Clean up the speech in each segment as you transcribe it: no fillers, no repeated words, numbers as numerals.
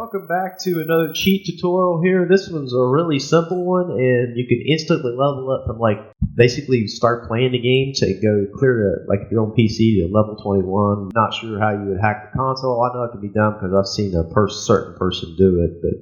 welcome back to another cheat tutorial here. This one's a really simple one, and you can instantly level up from basically start playing the game to go clear to, if you're on PC, to level 21. Not sure how you would hack the console. I know it can be done because I've seen a certain person do it, but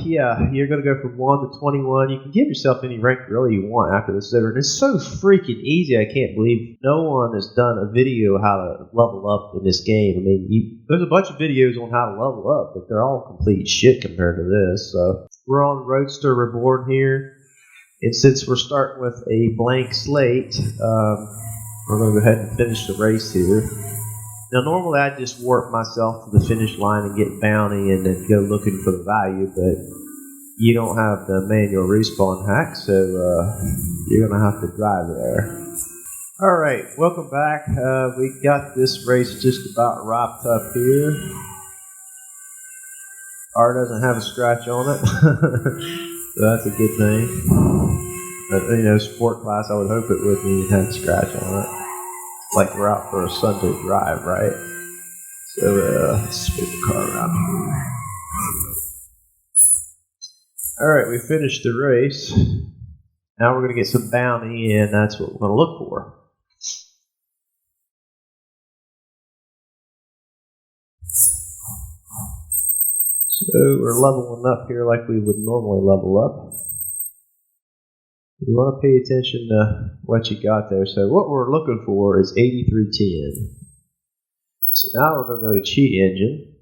yeah, you're going to go from 1 to 21. You can give yourself any rank really you want after this over, and it's so freaking easy. I can't believe no one has done a video how to level up in this game. I mean, there's a bunch of videos on how to level up, but they're all complete shit compared to this. So we're on Roadster Reborn here, and since we're starting with a blank slate, we're going to go ahead and finish the race here. Now normally I'd just warp myself to the finish line and get bounty and then go looking for the value, but you don't have the manual respawn hack, so you're going to have to drive there. Alright, welcome back. We got this race just about wrapped up here. R doesn't have a scratch on it, so that's a good thing. But, sport class, I would hope it wouldn't even have a scratch on it. Like we're out for a Sunday drive, right? So, let's spin the car around here. Alright, we finished the race. Now we're going to get some bounty, and that's what we're going to look for. So we're leveling up here like we would normally level up. You want to pay attention to what you got there. So what we're looking for is 8310. So now we're going to go to Cheat Engine.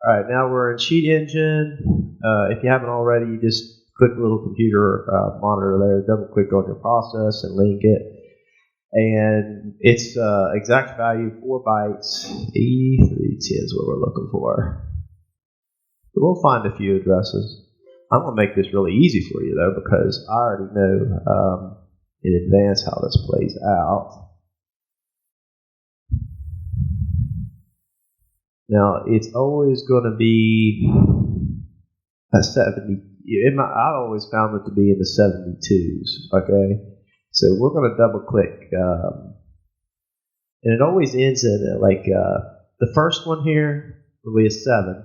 Alright, now we're in Cheat Engine. If you haven't already, you just click the little computer monitor there, double click on your process and link it. And it's exact value 4 bytes. 8310 is what we're looking for. But we'll find a few addresses. I'm going to make this really easy for you, though, because I already know in advance how this plays out. Now, it's always going to be a 70. I always found it to be in the 72s, okay? So we're going to double click, and it always ends in the first one here will be a 7.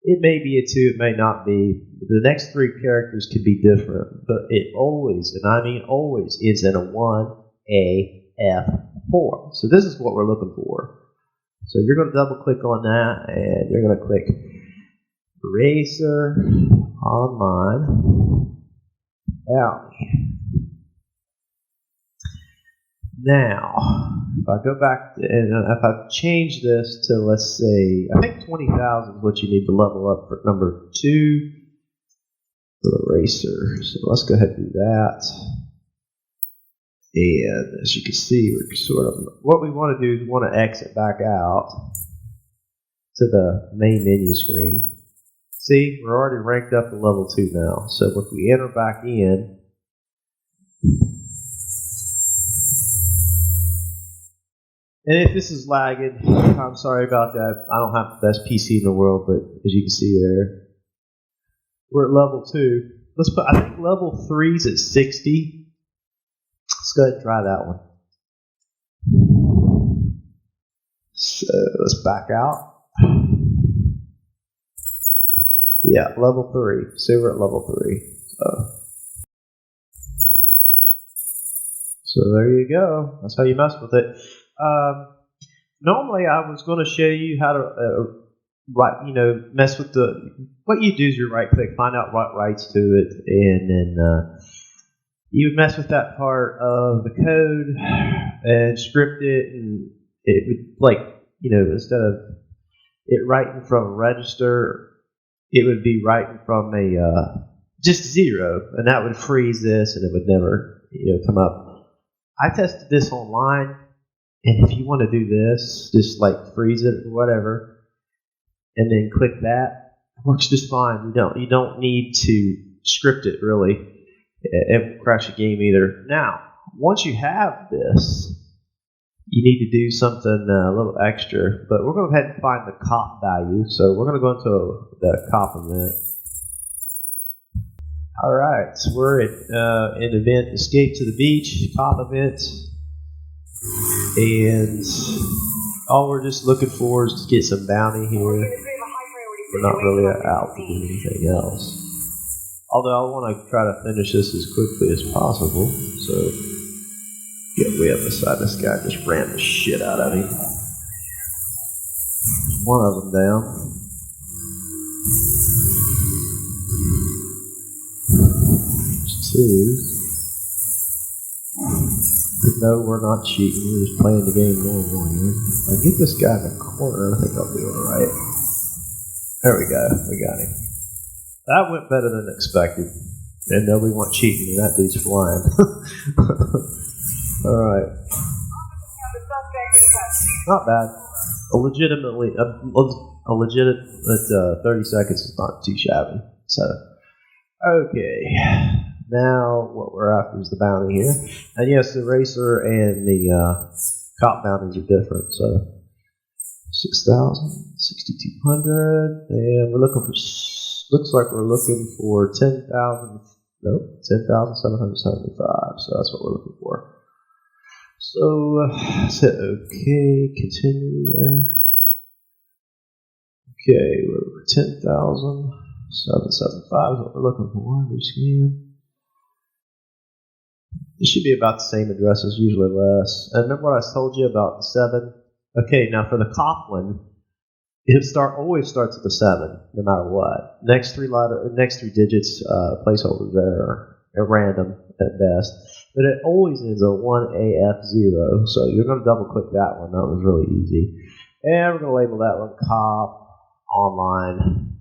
It may be a 2, it may not be. The next 3 characters could be different, but it always, and I mean always, ends in a 1, A, F, 4. So this is what we're looking for. So you're going to double click on that, and you're going to click Racer Online Bounty. Now, if I go back and if I change this to, let's say, I think 20,000 is what you need to level up for number 2 for the racer. So let's go ahead and do that. And as you can see, we're sort of, what we want to do is we want to exit back out to the main menu screen. See, we're already ranked up to level 2 now. So if we enter back in, and if this is lagging, I'm sorry about that. I don't have the best PC in the world, but as you can see there, we're at level 2. I think level 3 is at 60. Let's go ahead and try that one. So let's back out. Yeah, level 3. So we're at level 3. So there you go. That's how you mess with it. Normally I was going to show you how to mess with what you do is you right click, find out what writes to it, and then you would mess with that part of the code and script it, and it would instead of it writing from a register, it would be writing from a just 0, and that would freeze this, and it would never come up. I tested this online. And if you want to do this, just freeze it or whatever, and then click that, it works just fine. You don't need to script it really. It won't crash a game either. Now, once you have this, you need to do something a little extra. But we're going to go ahead and find the cop value. So we're going to go into the cop event. All right, so we're at an event, Escape to the Beach, cop event. And all we're just looking for is to get some bounty here. we're not really out to do anything else. Although I want to try to finish this as quickly as possible, so get way up beside this guy, just ran the shit out of him. One of them down. There's two. No, we're not cheating, we're just playing the game normal here. I get this guy in the corner, I think I'll do alright. There we go, we got him. That went better than expected. And no, we weren't cheating, and that dude's flying. Alright. Not bad. A legitimate 30 seconds is not too shabby. So, okay. Now, what we're after is the bounty here. And yes, the racer and the cop bounties are different. So, 6,000, 6,200, and we're looking for, looks like we're looking for 10,000, nope, 10,775. So that's what we're looking for. So, hit OK, continue there. Okay, we're 10,775 is what we're looking for. Rescan. It should be about the same addresses, usually less. And remember what I told you about the 7? Okay, now for the cop one, it always starts at the 7, no matter what. Next three digits, placeholders there are random at best. But it always ends at 1AF0, so you're going to double click that one. That was really easy. And we're going to label that one cop online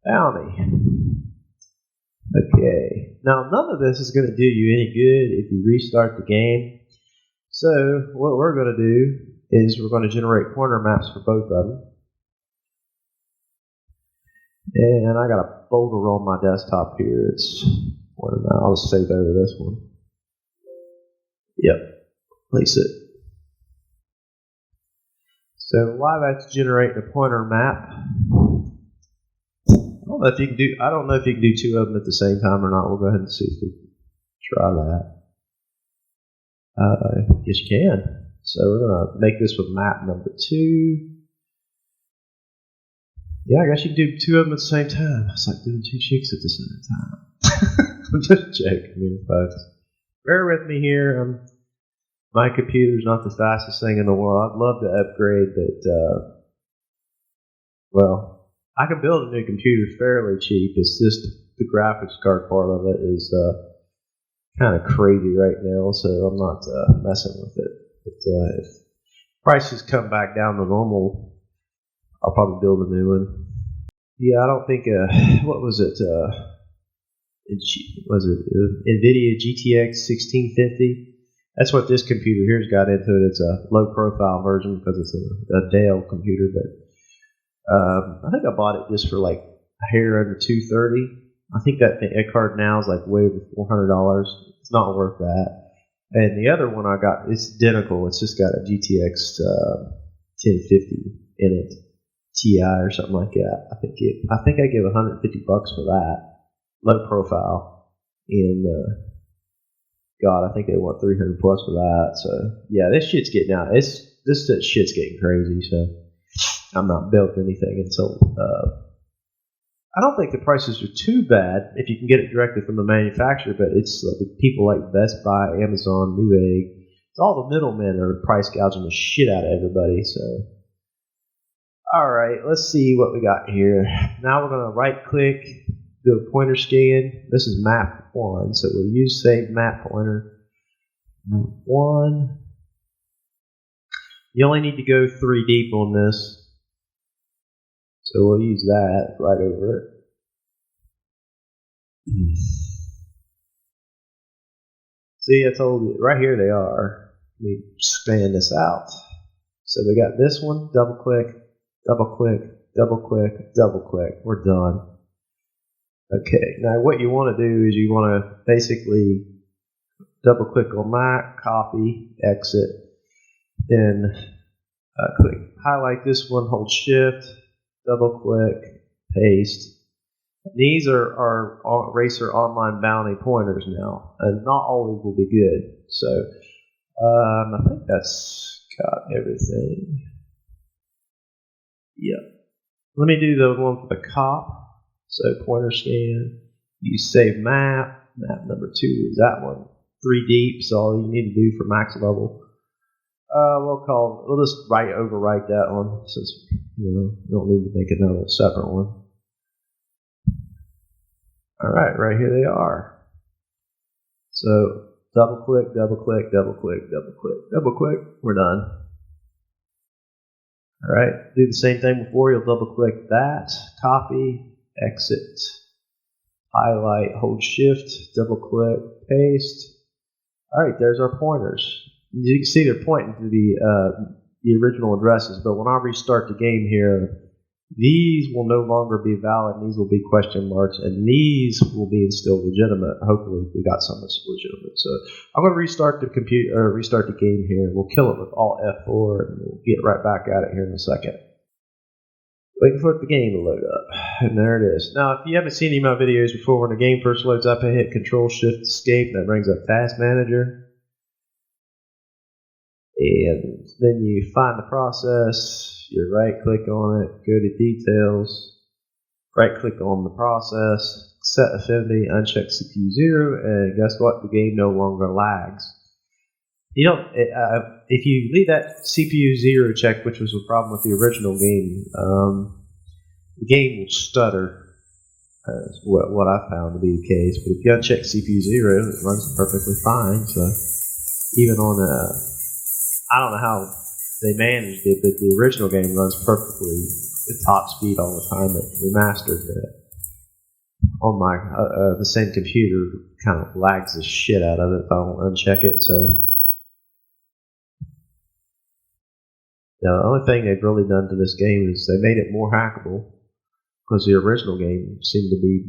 bounty. Okay, now none of this is going to do you any good if you restart the game. So what we're going to do is we're going to generate pointer maps for both of them. And I got a folder on my desktop here. I'll just save over this one. Yep, place it. So while that's generating a pointer map, I don't know if you can do two of them at the same time or not. We'll go ahead and see if we can try that. Yes, you can. So we're going to make this with map number 2. Yeah, I guess you can do two of them at the same time. It's like doing two chicks at the same time. I'm just joking here, folks. Bear with me here. My computer's not the fastest thing in the world. I'd love to upgrade, but, well, I can build a new computer fairly cheap. It's just the graphics card part of it is kind of crazy right now, so I'm not messing with it. But if prices come back down to normal, I'll probably build a new one. Yeah, I don't think, what was it? Was it NVIDIA GTX 1650? That's what this computer here's got into it. It's a low-profile version because it's a Dell computer, but I think I bought it just for like a hair under $230. I think that card now is like way over $400. It's not worth that. And the other one I got, it's identical. It's just got a GTX 1050 in it, Ti or something like that. I think I gave $150 for that, low profile. And God, I think they want $300 plus for that. So yeah, this shit's getting out. This shit's getting crazy. So I'm not building anything until I don't think the prices are too bad if you can get it directly from the manufacturer, but it's like people like Best Buy, Amazon, Newegg. It's all the middlemen are price gouging the shit out of everybody. So, all right, let's see what we got here. Now we're going to right-click, do a pointer scan. This is map 1, so we'll use save map pointer. Map 1. You only need to go 3 deep on this. So we'll use that right over it. See, I told you, right here they are. Let me span this out. So we got this one, double click, double click, double click, double click. We're done. Okay, now what you want to do is you want to basically double click on that, copy, exit, then click, highlight this one, hold shift, double click, paste. These are Racer Online Bounty pointers now, and not always will be good. So I think that's got everything. Yep. Let me do the one for the cop. So pointer scan. You save map. Map number 2 is that one. 3 deep, so all you need to do for max level. We'll just overwrite that one since we don't need to make another separate one. Alright, right here they are. So double click, double click, double click, double click, double click. We're done. Alright, do the same thing before. You'll double click that, copy, exit, highlight, hold shift, double click, paste. Alright, there's our pointers. You can see they're pointing to the original addresses, but when I restart the game here, these will no longer be valid, and these will be question marks, and these will be still legitimate. Hopefully, we got some that's legitimate. So I'm going to restart the restart the game here. We'll kill it with Alt F4, and we'll get right back at it here in a second. Waiting for the game to load up, and there it is. Now, if you haven't seen any of my videos before, when the game first loads up, I hit Control Shift Escape. That brings up Task Manager. And then you find the process, you right click on it, go to details, right click on the process, set affinity, uncheck CPU 0, and guess what? The game no longer lags. If you leave that CPU 0 check, which was a problem with the original game, the game will stutter. That's what I found to be the case. But if you uncheck CPU 0, it runs perfectly fine. So even on I don't know how they managed it, but the original game runs perfectly at top speed all the time. It remastered it on my the same computer. Kind of lags the shit out of it if I don't uncheck it. So the only thing they've really done to this game is they made it more hackable, because the original game seemed to be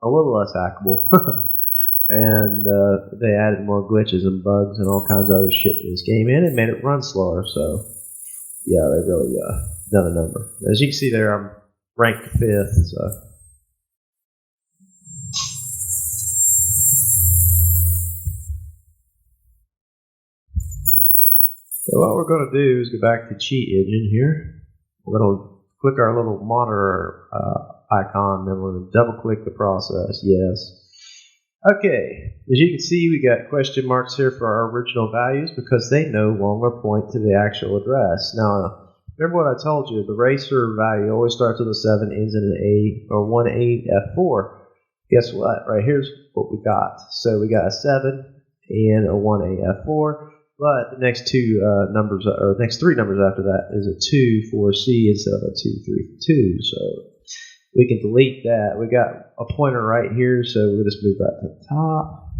a little less hackable. And they added more glitches and bugs and all kinds of other shit to this game, and it made it run slower. So, yeah, they really done a number. As you can see there, I'm ranked 5th. So what we're going to do is go back to Cheat Engine here. We're going to click our little monitor icon, then we're going to double click the process. Yes. Okay, as you can see, we got question marks here for our original values because they no longer point to the actual address. Now, remember what I told you, the racer value always starts with a 7, ends in an 1 8F4. Guess what? Right here's what we got. So we got a 7 and a 1 8F4, but the next next 3 numbers after that is a 2 for C instead of a 2 3 2. So we can delete that. We got a pointer right here, so we'll just move that to the top.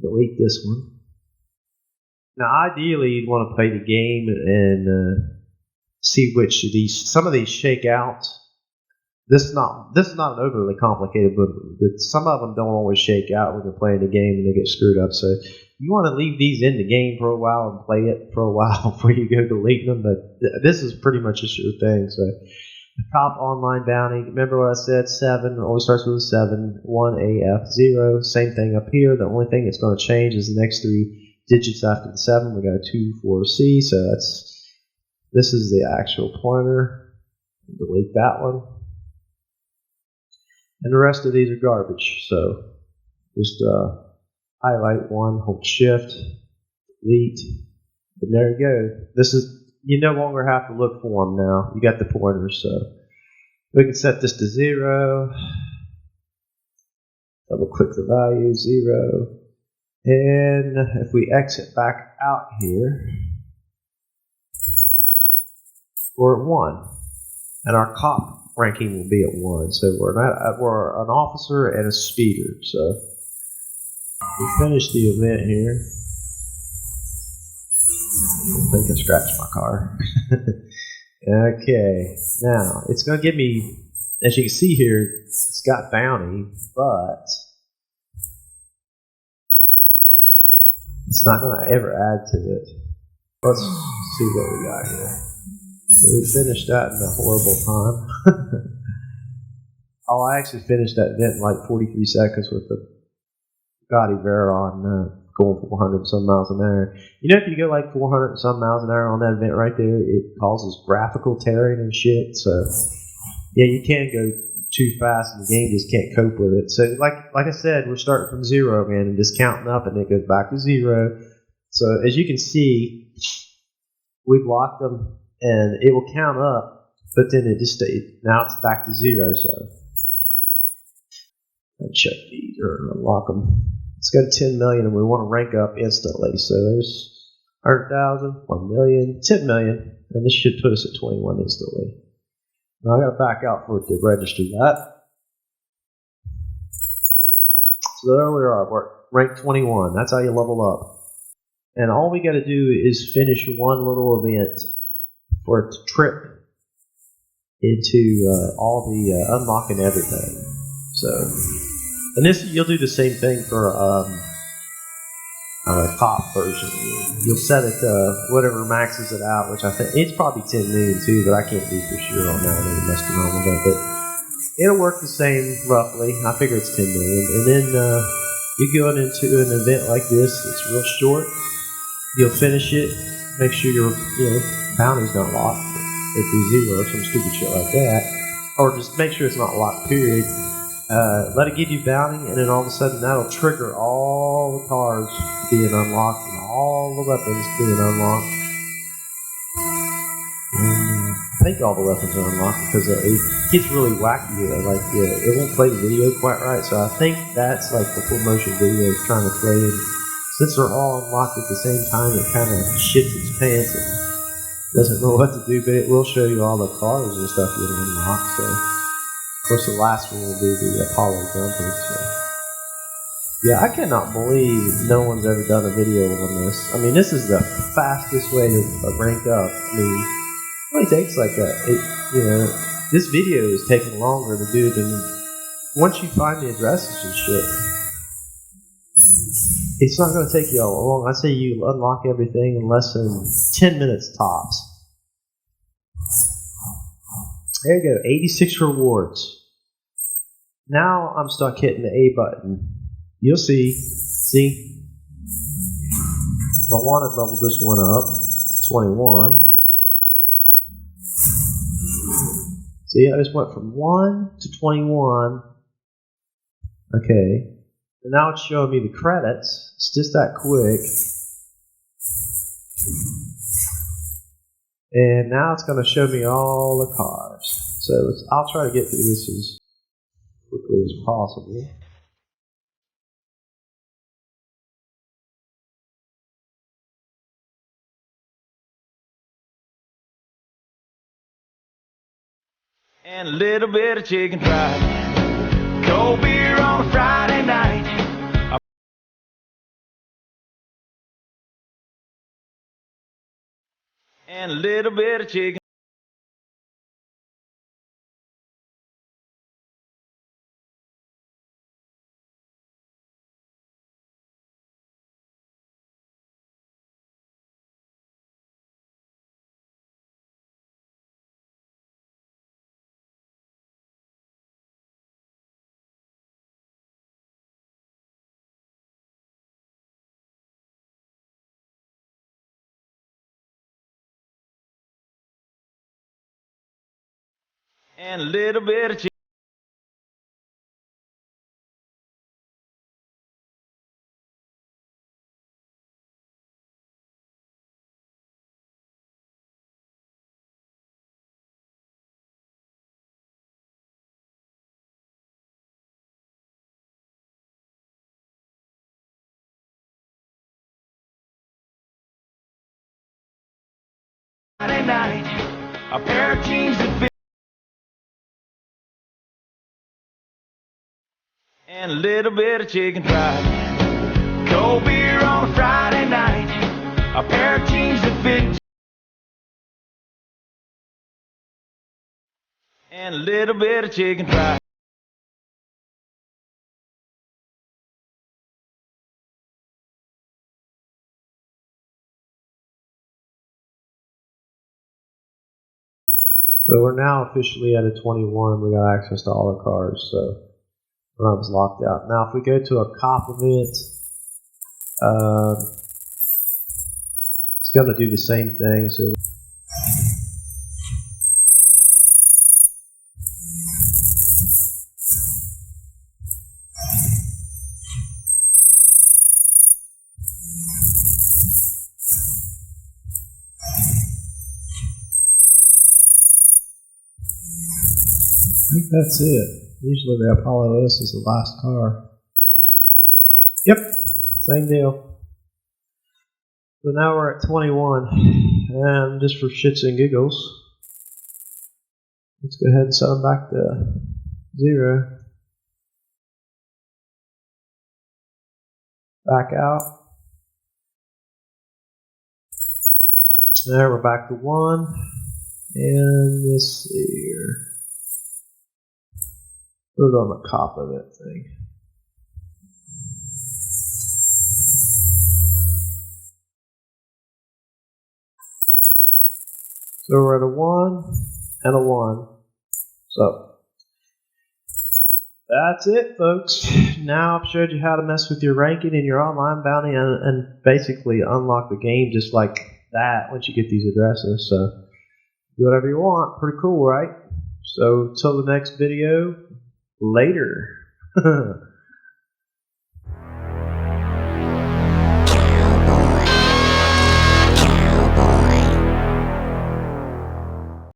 Delete this one. Now, ideally, you'd want to play the game and see which of these. Some of these shake out. This is not an overly complicated book, but some of them don't always shake out when you're playing the game and they get screwed up. So you want to leave these in the game for a while and play it for a while before you go deleting them. But this is pretty much a sure thing. So. Top online bounty, remember what I said, 7, always starts with a 7, 1 AF 0, same thing up here. The only thing that's going to change is the next 3 digits after the 7. We got a 2 4 C, so this is the actual pointer. Delete that one. And the rest of these are garbage, so just highlight one, hold shift, delete, and there you go. You no longer have to look for them now. You got the pointers, so we can set this to 0. Double click the value, 0. And if we exit back out here, we're at 1. And our cop ranking will be at 1. So we're an officer and a speeder. So we finished the event here. I think I scratched my car. Okay, now it's going to give me, as you can see here, it's got bounty, but it's not going to ever add to it. Let's see what we got here. So we finished that in a horrible time. I actually finished that event in like 43 seconds with the Gotti Veyron going 400 some miles an hour. You know, if you go like 400 some miles an hour on that event right there, it causes graphical tearing and shit. So yeah, you can't go too fast, and the game just can't cope with it. So like I said, we're starting from zero, man, and just counting up, and it goes back to zero. So as you can see, we've locked them, and it will count up, but then it just stayed. Now it's back to zero. So let's check these or unlock them. Let's go to 10 million, and we want to rank up instantly. So there's 100,000, 1 million, 10 million, and this should put us at 21 instantly. Now I got to back out for it to register that. So there we are. We're ranked 21. That's how you level up. And all we got to do is finish one little event for it to trip into all the unlocking everything. So, and this you'll do the same thing for a top version. You'll set it whatever maxes it out, which I think it's probably 10 million too, but I can't be for sure on that. I never messed around with that, but it'll work the same roughly. I figure it's 10 million, and then you're going into an event like this. It's real short. You'll finish it. Make sure your bounty's not locked. It'd be zero, some stupid shit like that, or just make sure it's not locked. Period. Let it give you bounty, and then all of a sudden that'll trigger all the cars being unlocked and all the weapons being unlocked. And I think all the weapons are unlocked because it gets really wacky. It won't play the video quite right, so I think that's like the full motion video is trying to play. And since they're all unlocked at the same time, it kind of shits its pants and doesn't know what to do, but it will show you all the cars and stuff you can unlock. So. Of course, the last one will be the Apollo jumper. So. Yeah, I cannot believe no one's ever done a video on this. I mean, this is the fastest way to rank up. I mean, it only takes like this video is taking longer to do than once you find the addresses and shit. It's not going to take you all long. I say you unlock everything in less than 10 minutes tops. There you go, 86 rewards. Now I'm stuck hitting the A button. You'll see. See? I want to level this one up. 21. See, I just went from 1 to 21. Okay. And now it's showing me the credits. It's just that quick. And now it's going to show me all the cars. So I'll try to get through this as quickly as possible. And a little bit of chicken fried, cold beer on a Friday night. And a little bit of chicken. And a little bit of chicken. Friday night, a pair of jeans that fit. And a little bit of chicken fried, cold beer on a Friday night, a pair of jeans that fit. And a little bit of chicken fried. So we're now officially at a 21. We got access to all the cars. So when I was locked out. Now, if we go to a cop event, it's going to do the same thing. So. I think that's it. Usually the Apollo S is the last car. Yep, same deal. So now we're at 21. And just for shits and giggles, let's go ahead and set them back to 0. Back out. There, we're back to 1. And let's see here. Put it on the cop of that thing. So we're at a 1 and a 1. So that's it, folks. Now I've showed you how to mess with your ranking and your online bounty and basically unlock the game just like that once you get these addresses. So do whatever you want. Pretty cool, right? So till the next video. Later.